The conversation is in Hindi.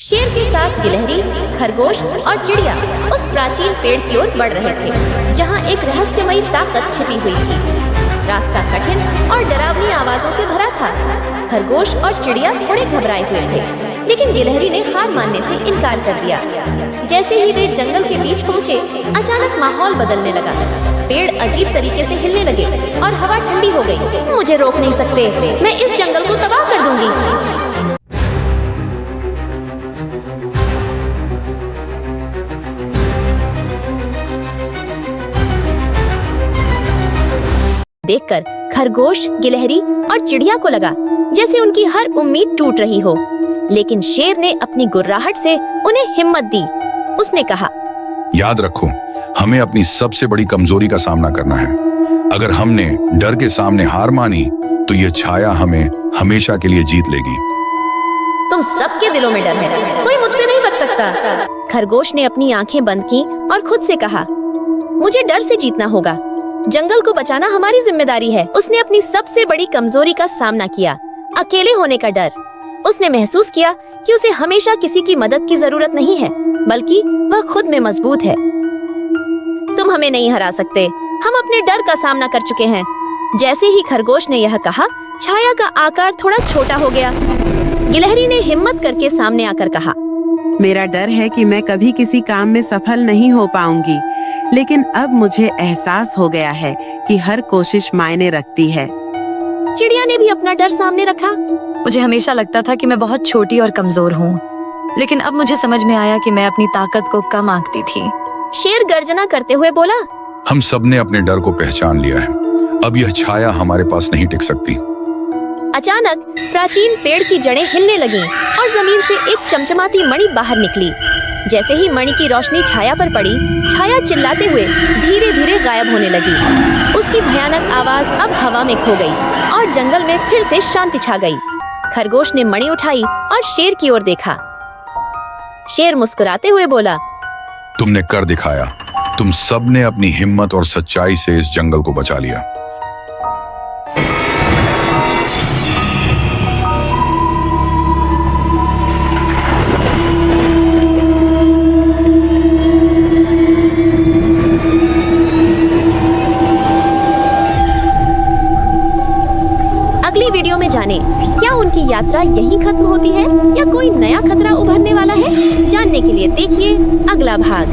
शेर के साथ गिलहरी, खरगोश और चिड़िया उस प्राचीन पेड़ की ओर बढ़ रहे थे, जहाँ एक रहस्यमयी ताकत छिपी हुई थी। रास्ता कठिन और डरावनी आवाजों से भरा था। खरगोश और चिड़िया थोड़े घबराए हुए थे, लेकिन गिलहरी ने हार मानने से इनकार कर दिया। जैसे ही वे जंगल के बीच पहुँचे, अचानक माहौल बदलने लगा। पेड़ अजीब तरीके से हिलने लगे और हवा ठंडी हो गई। मुझे रोक नहीं सकते, मैं इस जंगल को तबाह कर दूंगी। देखकर खरगोश, गिलहरी और चिड़िया को लगा जैसे उनकी हर उम्मीद टूट रही हो, लेकिन शेर ने अपनी गुर्राहट से उन्हें हिम्मत दी। उसने कहा, याद रखो, हमें अपनी सबसे बड़ी कमजोरी का सामना करना है। अगर हमने डर के सामने हार मानी तो ये छाया हमें हमेशा के लिए जीत लेगी। तुम सबके दिलों में डर है, कोई मुझसे नहीं बच सकता। खरगोश ने अपनी आंखें बंद की और खुद से कहा, मुझे डर से जीतना होगा। जंगल को बचाना हमारी जिम्मेदारी है। उसने अपनी सबसे बड़ी कमजोरी का सामना किया, अकेले होने का डर। उसने महसूस किया कि उसे हमेशा किसी की मदद की जरूरत नहीं है, बल्कि वह खुद में मजबूत है। तुम हमें नहीं हरा सकते, हम अपने डर का सामना कर चुके हैं। जैसे ही खरगोश ने यह कहा, छाया का आकार थोड़ा छोटा हो गया। गिलहरी ने हिम्मत करके सामने आकर कहा, मेरा डर है कि मैं कभी किसी काम में सफल नहीं हो पाऊंगी, लेकिन अब मुझे एहसास हो गया है कि हर कोशिश मायने रखती है। चिड़िया ने भी अपना डर सामने रखा। मुझे हमेशा लगता था कि मैं बहुत छोटी और कमजोर हूँ, लेकिन अब मुझे समझ में आया कि मैं अपनी ताकत को कम आंकती थी। शेर गर्जना करते हुए बोला, हम सबने अपने डर को पहचान लिया है। अब यह छाया हमारे पास नहीं टिक सकती। अचानक प्राचीन पेड़ की जड़ें हिलने लगीं और जमीन से एक चमचमाती मणि बाहर निकली। जैसे ही मणि की रोशनी छाया पर पड़ी, छाया चिल्लाते हुए धीरे धीरे गायब होने लगी। उसकी भयानक आवाज अब हवा में खो गई और जंगल में फिर से शांति छा गई। खरगोश ने मणि उठाई और शेर की ओर देखा। शेर मुस्कुराते हुए बोला, तुमने कर दिखाया। तुम सबने अपनी हिम्मत और सच्चाई से इस जंगल को बचा लिया। अगली वीडियो में जानें, क्या उनकी यात्रा यहीं खत्म होती है या कोई नया खतरा उभरने वाला है? जानने के लिए देखिए अगला भाग।